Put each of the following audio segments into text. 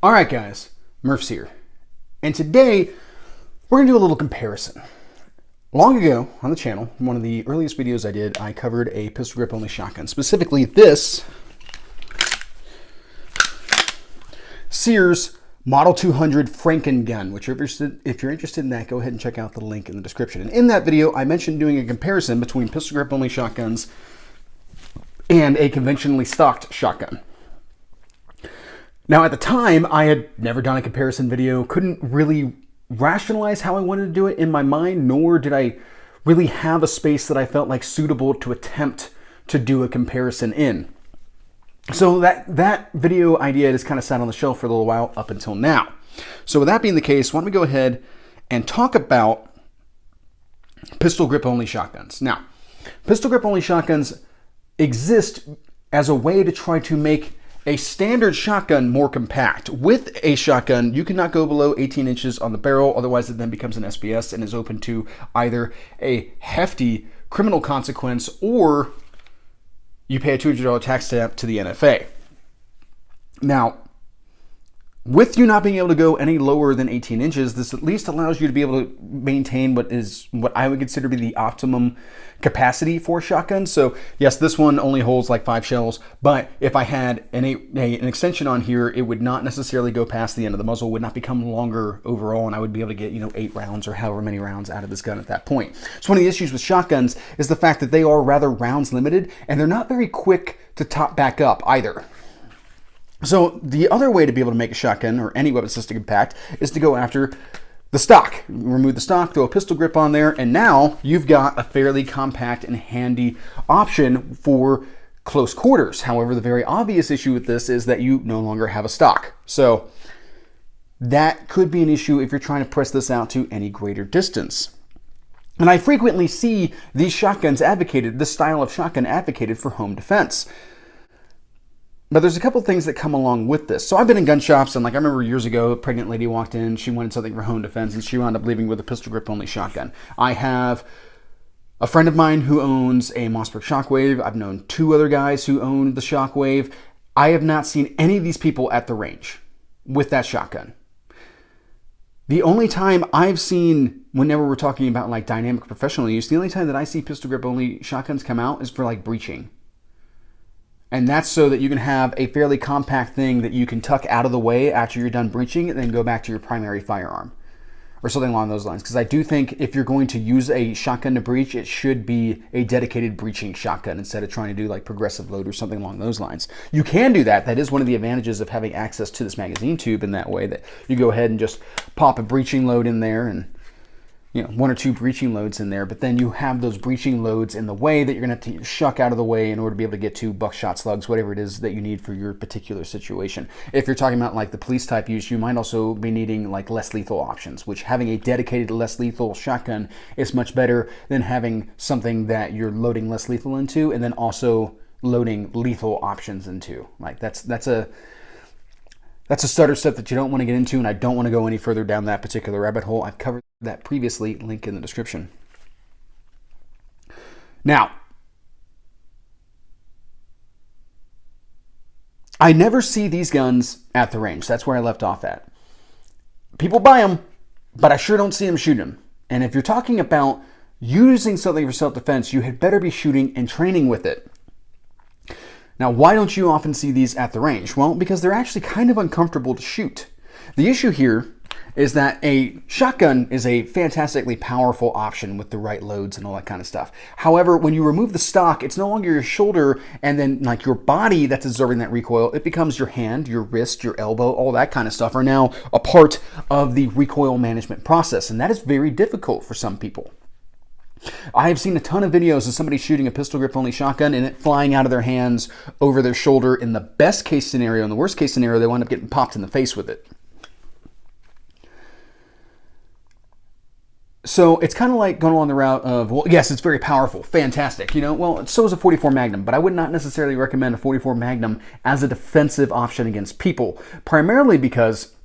Alright guys, Murph's here, and today we're going to do a little comparison. Long ago on the channel, one of the earliest videos I did, I covered a pistol grip only shotgun, specifically this Sears Model 200 Frankenstein, which if you're interested in that, go ahead and check out the link in the description. And in that video, I mentioned doing a comparison between pistol grip only shotguns and a conventionally stocked shotgun. Now, at the time, I had never done a comparison video, couldn't really rationalize how I wanted to do it in my mind, nor did I really have a space that I felt like suitable to attempt to do a comparison in. So that video idea just kind of sat on the shelf for a little while up until now. So with that being the case, why don't we go ahead and talk about pistol grip only shotguns. Now, pistol grip only shotguns exist as a way to try to make a standard shotgun more compact. With a shotgun, you cannot go below 18 inches on the barrel, otherwise it then becomes an SPS and is open to either a hefty criminal consequence or you pay a $200 tax stamp to the NFA. Now, with you not being able to go any lower than 18 inches, this at least allows you to be able to maintain what I would consider to be the optimum capacity for shotguns. So yes, this one only holds like 5 shells, but if I had an extension on here, it would not necessarily go past the end of the muzzle, would not become longer overall, and I would be able to get 8 rounds or however many rounds out of this gun at that point. So one of the issues with shotguns is the fact that they are rather rounds limited, and they're not very quick to top back up either. So the other way to be able to make a shotgun or any weapon system compact is to go after the stock. Remove the stock, throw a pistol grip on there, and now you've got a fairly compact and handy option for close quarters. However, the very obvious issue with this is that you no longer have a stock. So that could be an issue if you're trying to press this out to any greater distance. And I frequently see these shotguns advocated, this style of shotgun advocated for home defense. But there's a couple things that come along with this. So I've been in gun shops, and I remember years ago, a pregnant lady walked in, she wanted something for home defense, and she wound up leaving with a pistol grip only shotgun. I have a friend of mine who owns a Mossberg Shockwave. I've known 2 other guys who own the Shockwave. I have not seen any of these people at the range with that shotgun. The only time I've seen, whenever we're talking about like dynamic professional use, the only time that I see pistol grip only shotguns come out is for like breaching. And that's so that you can have a fairly compact thing that you can tuck out of the way after you're done breaching and then go back to your primary firearm or something along those lines. Because I do think if you're going to use a shotgun to breach, it should be a dedicated breaching shotgun instead of trying to do like progressive load or something along those lines. You can do that. That is one of the advantages of having access to this magazine tube in that way, that you go ahead and just pop a breaching load in there and 1 or 2 breaching loads in there, but then you have those breaching loads in the way that you're going to have to shuck out of the way in order to be able to get to buckshot slugs, whatever it is that you need for your particular situation. If you're talking about like the police type use, you might also be needing like less lethal options, which having a dedicated less lethal shotgun is much better than having something that you're loading less lethal into and then also loading lethal options into. Like that's a stutter step that you don't want to get into, and I don't want to go any further down that particular rabbit hole. I've covered that previously, link in the description. Now, I never see these guns at the range. That's where I left off at. People buy them, but I sure don't see them shooting them. And if you're talking about using something for self-defense, you had better be shooting and training with it. Now, why don't you often see these at the range? Well, because they're actually kind of uncomfortable to shoot. The issue here is that a shotgun is a fantastically powerful option with the right loads and all that kind of stuff. However, when you remove the stock, it's no longer your shoulder and then like your body that's absorbing that recoil. It becomes your hand, your wrist, your elbow, all that kind of stuff are now a part of the recoil management process. And that is very difficult for some people. I have seen a ton of videos of somebody shooting a pistol grip only shotgun and it flying out of their hands over their shoulder in the best case scenario. In the worst case scenario, they wind up getting popped in the face with it. So it's kind of like going along the route of, well, yes, it's very powerful, fantastic. Well, so is a 44 Magnum, but I would not necessarily recommend a 44 Magnum as a defensive option against people, primarily because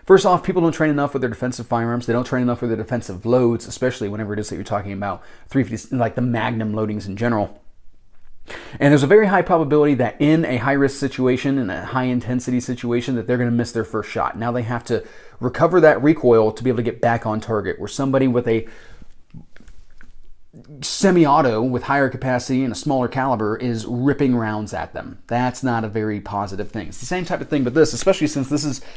first off, people don't train enough with their defensive firearms. They don't train enough with their defensive loads, especially whenever it is that you're talking about 350, like the Magnum loadings in general. And there's a very high probability that in a high-risk situation, in a high-intensity situation, that they're going to miss their first shot. Now they have to recover that recoil to be able to get back on target, where somebody with a semi-auto with higher capacity and a smaller caliber is ripping rounds at them. That's not a very positive thing. It's the same type of thing with this, especially since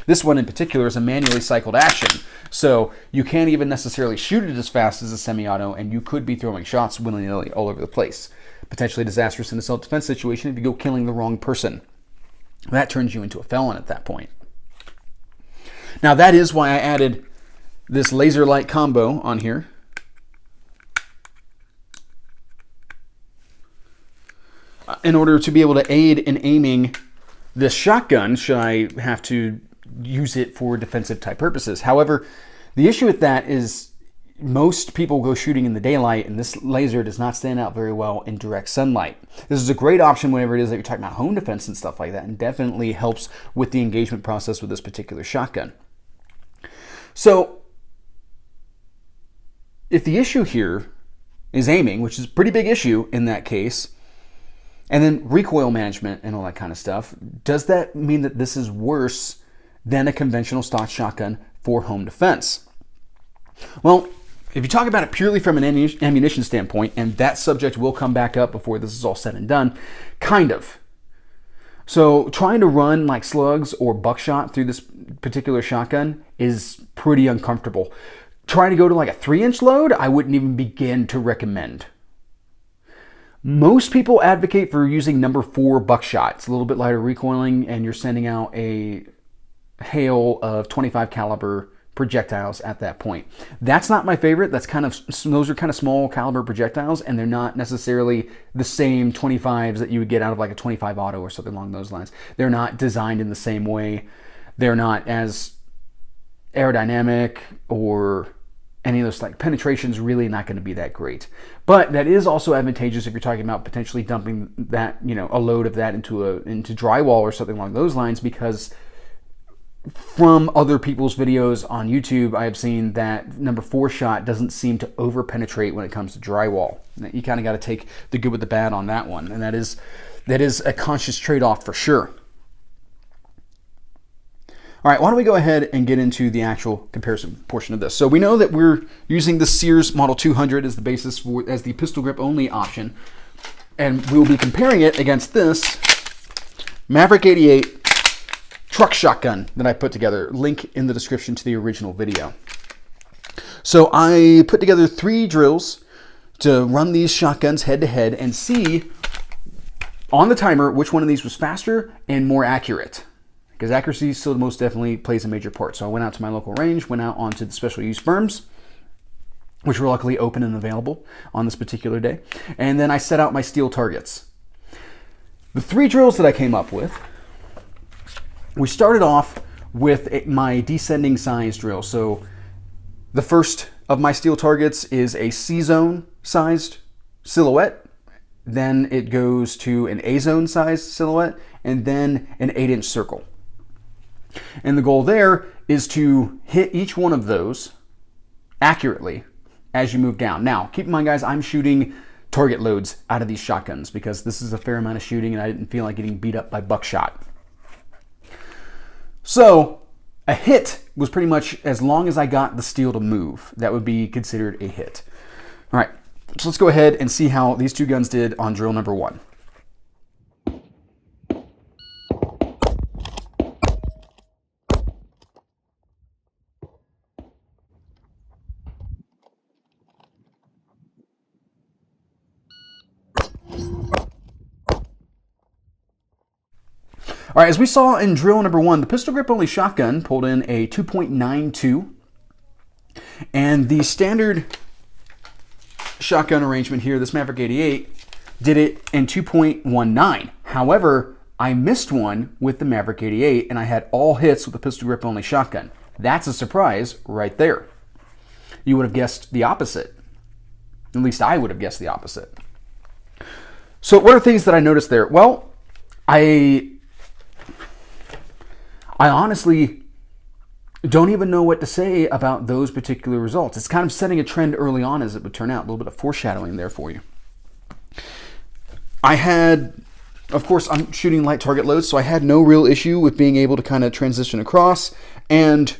this one in particular is a manually cycled action. So you can't even necessarily shoot it as fast as a semi-auto, and you could be throwing shots willy-nilly all over the place. Potentially disastrous in a self-defense situation if you go killing the wrong person. That turns you into a felon at that point. Now that is why I added this laser light combo on here. In order to be able to aid in aiming this shotgun, should I have to use it for defensive type purposes. However, the issue with that is most people go shooting in the daylight, and this laser does not stand out very well in direct sunlight. This is a great option whenever it is that you're talking about home defense and stuff like that, and definitely helps with the engagement process with this particular shotgun. So, if the issue here is aiming, which is a pretty big issue in that case, and then recoil management and all that kind of stuff, does that mean that this is worse than a conventional stock shotgun for home defense? Well, if you talk about it purely from an ammunition standpoint, and that subject will come back up before this is all said and done, kind of. So trying to run like slugs or buckshot through this particular shotgun is pretty uncomfortable. Trying to go to like a 3-inch load, I wouldn't even begin to recommend. Most people advocate for using number 4 buckshot. It's a little bit lighter recoiling, and you're sending out a hail of 25 caliber projectiles at that point. That's not my favorite. Those are kind of small caliber projectiles, and they're not necessarily the same 25s that you would get out of like a 25 auto or something along those lines. They're not designed in the same way. They're not as aerodynamic, or any of those, like penetration's really not going to be that great. But that is also advantageous if you're talking about potentially dumping that, a load of that into drywall or something along those lines, because from other people's videos on YouTube, I have seen that number 4 shot doesn't seem to over penetrate when it comes to drywall. You kind of got to take the good with the bad on that one, and that is a conscious trade-off for sure. All right, why don't we go ahead and get into the actual comparison portion of this. So we know that we're using the Sears Model 200 as the basis as the pistol grip only option, and we'll be comparing it against this Maverick 88 truck shotgun that I put together. Link in the description to the original video. So I put together 3 drills to run these shotguns head to head and see on the timer which one of these was faster and more accurate. Because accuracy still most definitely plays a major part. So I went out to my local range, went out onto the special use berms, which were luckily open and available on this particular day. And then I set out my steel targets. The 3 drills that I came up with, we started off with my descending size drill. So the first of my steel targets is a C-zone sized silhouette. Then it goes to an A-zone sized silhouette, and then an 8-inch circle. And the goal there is to hit each one of those accurately as you move down. Now, keep in mind, guys, I'm shooting target loads out of these shotguns because this is a fair amount of shooting, and I didn't feel like getting beat up by buckshot. So a hit was pretty much as long as I got the steel to move. That would be considered a hit. All right, so let's go ahead and see how these 2 guns did on drill number 1. All right, as we saw in drill number 1, the pistol grip only shotgun pulled in a 2.92, and the standard shotgun arrangement here, this Maverick 88, did it in 2.19. However, I missed one with the Maverick 88, and I had all hits with the pistol grip only shotgun. That's a surprise right there. You would have guessed the opposite. At least I would have guessed the opposite. So what are things that I noticed there? Well, I honestly don't even know what to say about those particular results. It's kind of setting a trend early on as it would turn out. A little bit of foreshadowing there for you. of course, I'm shooting light target loads, so I had no real issue with being able to kind of transition across, and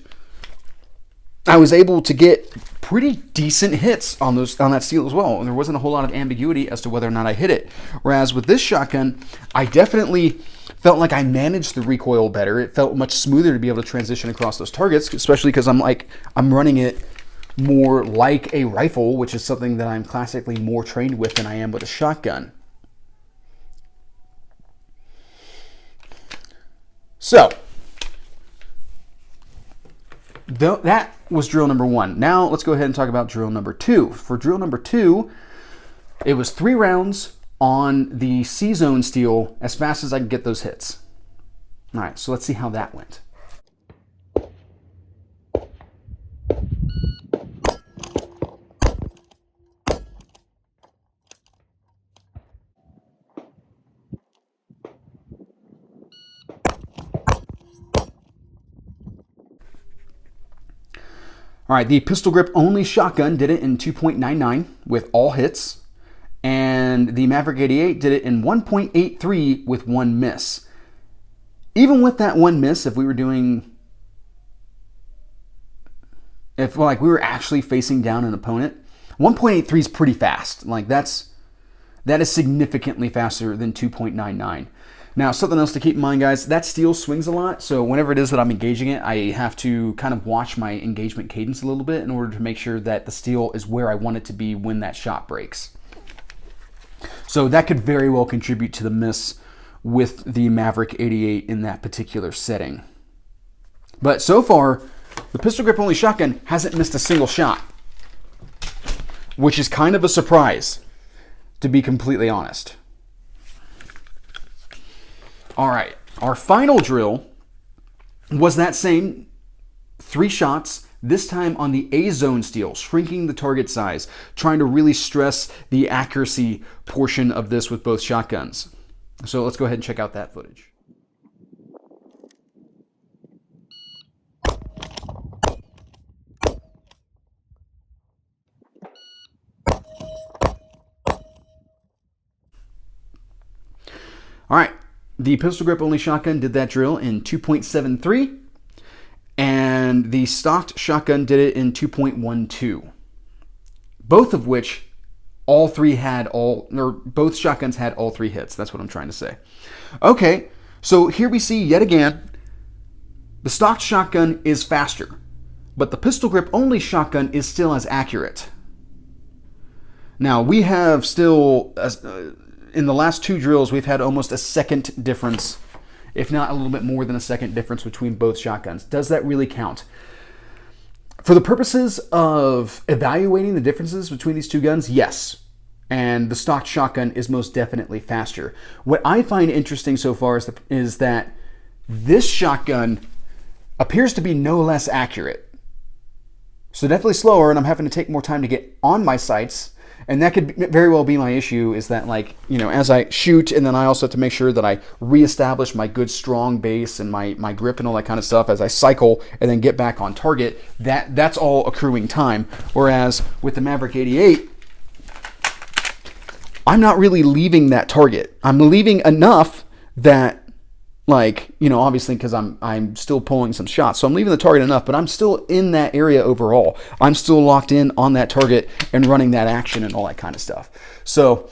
I was able to get pretty decent hits on that steel as well. And there wasn't a whole lot of ambiguity as to whether or not I hit it. Whereas with this shotgun, I definitely felt like I managed the recoil better. It felt much smoother to be able to transition across those targets, especially because I'm running it more like a rifle, which is something that I'm classically more trained with than I am with a shotgun. So, that was drill number 1. Now let's go ahead and talk about drill number 2. For drill number 2, it was 3 rounds on the C-zone steel as fast as I could get those hits. All right, so let's see how that went. All right, the pistol grip only shotgun did it in 2.99 with all hits, and the Maverick 88 did it in 1.83 with 1 miss. Even with that 1 miss, if we were actually facing down an opponent, 1.83 is pretty fast. Like that is significantly faster than 2.99. Now, something else to keep in mind, guys, that steel swings a lot, so whenever it is that I'm engaging it, I have to kind of watch my engagement cadence a little bit in order to make sure that the steel is where I want it to be when that shot breaks. So that could very well contribute to the miss with the Maverick 88 in that particular setting. But so far, the pistol grip only shotgun hasn't missed a single shot, which is kind of a surprise, to be completely honest. All right, our final drill was that same 3 shots, this time on the A-zone steel, shrinking the target size, trying to really stress the accuracy portion of this with both shotguns. So let's go ahead and check out that footage. All right. The pistol grip only shotgun did that drill in 2.73, and the stocked shotgun did it in 2.12. Both of which, both shotguns had all 3 hits. That's what I'm trying to say. Okay, so here we see yet again, the stocked shotgun is faster, but the pistol grip only shotgun is still as accurate. Now, we have still, in the last 2 drills, we've had almost a second difference, if not a little bit more than a second difference between both shotguns. Does that really count? For the purposes of evaluating the differences between these 2 guns, yes. And the stocked shotgun is most definitely faster. What I find interesting so far is that this shotgun appears to be no less accurate. So definitely slower, and I'm having to take more time to get on my sights. And that could very well be my issue, is that, as I shoot, and then I also have to make sure that I reestablish my good strong base and my grip and all that kind of stuff as I cycle and then get back on target. That's all accruing time. Whereas with the Maverick 88, I'm not really leaving that target. I'm leaving enough that, obviously because I'm still pulling some shots. So I'm leaving the target enough, but I'm still in that area overall. I'm still locked in on that target and running that action and all that kind of stuff. So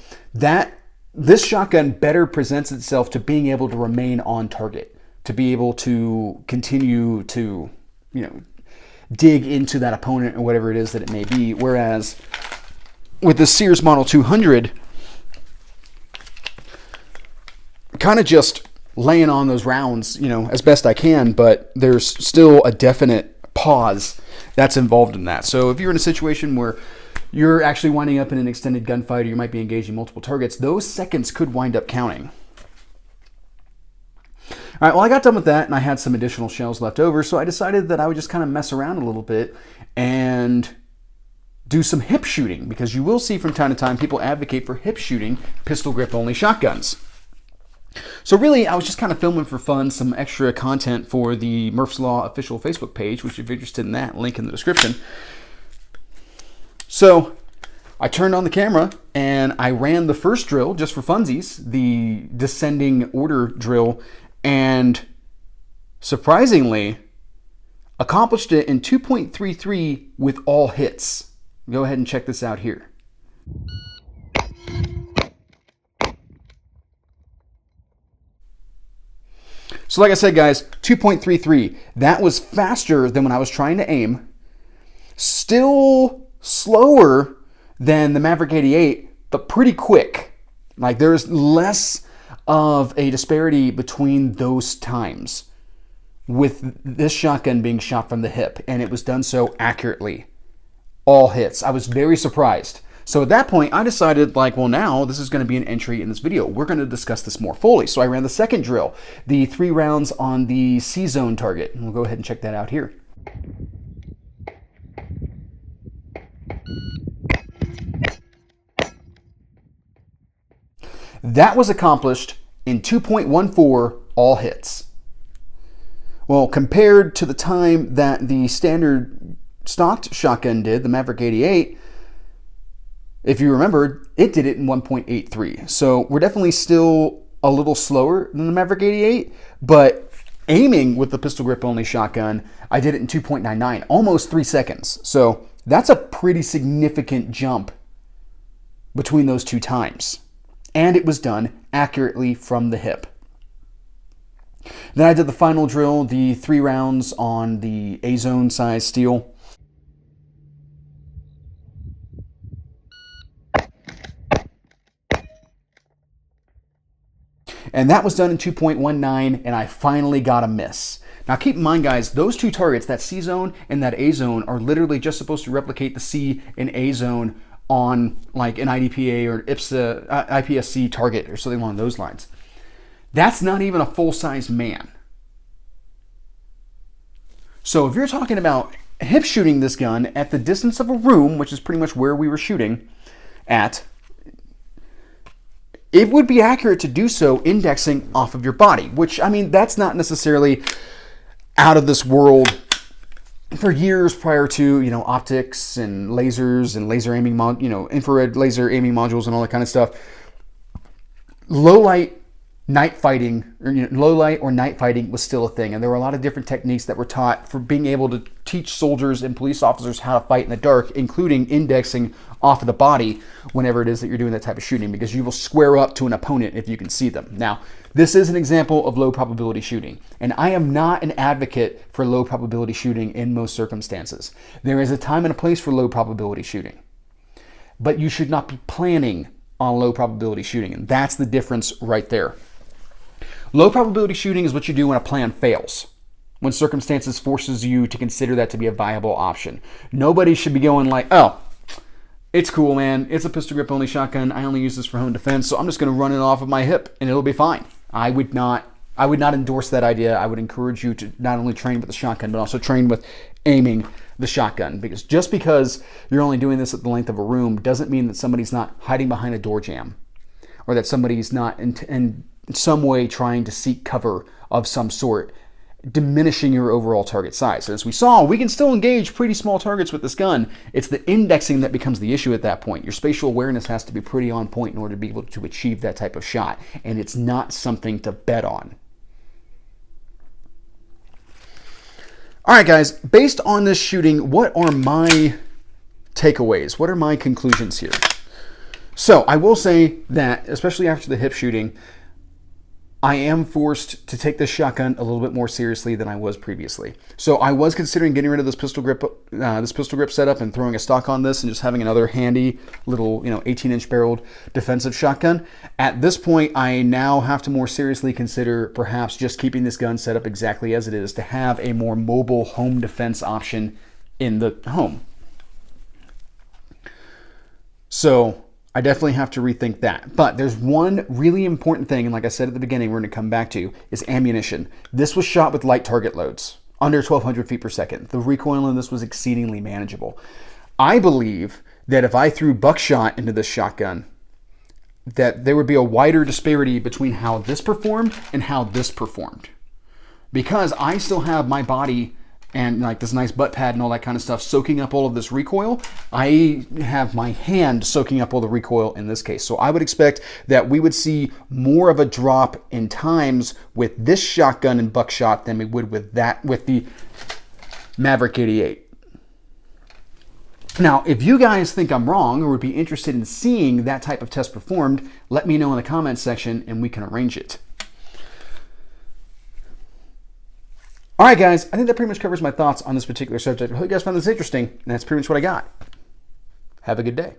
this shotgun better presents itself to being able to remain on target, to be able to continue to, dig into that opponent or whatever it is that it may be. Whereas with the Sears Model 200, kind of just laying on those rounds, as best I can, but there's still a definite pause that's involved in that. So if you're in a situation where you're actually winding up in an extended gunfight, or you might be engaging multiple targets, those seconds could wind up counting. All right, well, I got done with that, and I had some additional shells left over, so I decided that I would just kind of mess around a little bit and do some hip shooting, because you will see from time to time people advocate for hip shooting pistol grip only shotguns. So really, I was just kind of filming for fun, some extra content for the Murph's Law official Facebook page, which if you're interested in that, link in the description. So I turned on the camera and I ran the first drill just for funsies, the descending order drill, and surprisingly accomplished it in 2.33 with all hits. Go ahead and check this out here. So like I said, guys, 2.33. That was faster than when I was trying to aim. Still slower than the Maverick 88, but pretty quick. Like there's less of a disparity between those times with this shotgun being shot from the hip, and it was done so accurately. All hits. I was very surprised. So at that point, I decided, like, well, now this is going to be an entry in this video. We're going to discuss this more fully. So I ran the second drill, the 3 rounds on the C-zone target. And we'll go ahead and check that out here. That was accomplished in 2.14 all hits. Well, compared to the time that the standard stocked shotgun did, the Maverick 88, if you remember, it did it in 1.83. So we're definitely still a little slower than the Maverick 88, but aiming with the pistol grip only shotgun, I did it in 2.99, almost 3 seconds. So that's a pretty significant jump between those two times. And it was done accurately from the hip. Then I did the final drill, the 3 rounds on the A-zone size steel. And that was done in 2.19, and I finally got a miss. Now keep in mind, guys, those two targets, that C-zone and that A-zone, are literally just supposed to replicate the C and A-zone on like an IDPA or IPSC target or something along those lines. That's not even a full-size man. So if you're talking about hip shooting this gun at the distance of a room, which is pretty much where we were shooting at, it would be accurate to do so indexing off of your body, which, I mean, that's not necessarily out of this world. For years prior to, you know, optics and lasers and laser aiming, infrared laser aiming modules and all that kind of stuff, low light night fighting, or low light or night fighting was still a thing, and there were a lot of different techniques that were taught for being able to teach soldiers and police officers how to fight in the dark, including indexing off of the body whenever it is that you're doing that type of shooting, because you will square up to an opponent if you can see them. Now, this is an example of low probability shooting, and I am not an advocate for low probability shooting in most circumstances. There is a time and a place for low probability shooting, but you should not be planning on low probability shooting, and that's the difference right there. Low probability shooting is what you do when a plan fails, when circumstances forces you to consider that to be a viable option. Nobody should be going like, oh, it's cool, man. It's a pistol grip only shotgun. I only use this for home defense, so I'm just going to run it off of my hip and it'll be fine. I would not endorse that idea. I would encourage you to not only train with the shotgun, but also train with aiming the shotgun, because just because you're only doing this at the length of a room doesn't mean that somebody's not hiding behind a door jamb, or that somebody's not in some way trying to seek cover of some sort, diminishing your overall target size. So as we saw, we can still engage pretty small targets with this gun. It's the indexing that becomes the issue at that point. Your spatial awareness has to be pretty on point in order to be able to achieve that type of shot, and it's not something to bet on. All right, guys, based on this shooting, what are my takeaways? What are my conclusions here? So I will say that, especially after the hip shooting, I am forced to take this shotgun a little bit more seriously than I was previously. So I was considering getting rid of this pistol grip setup and throwing a stock on this and just having another handy little, 18-inch barreled defensive shotgun. At this point, I now have to more seriously consider perhaps just keeping this gun set up exactly as it is to have a more mobile home defense option in the home. So I definitely have to rethink that. But there's one really important thing, and like I said at the beginning, we're going to come back to, is ammunition. This was shot with light target loads, under 1,200 feet per second. The recoil in this was exceedingly manageable. I believe that if I threw buckshot into this shotgun, that there would be a wider disparity between how this performed and how this performed. Because I still have my body and like this nice butt pad and all that kind of stuff soaking up all of this recoil, I have my hand soaking up all the recoil in this case. So I would expect that we would see more of a drop in times with this shotgun and buckshot than we would with the Maverick 88. Now, if you guys think I'm wrong or would be interested in seeing that type of test performed, let me know in the comments section and we can arrange it. All right, guys, I think that pretty much covers my thoughts on this particular subject. I hope you guys found this interesting, and that's pretty much what I got. Have a good day.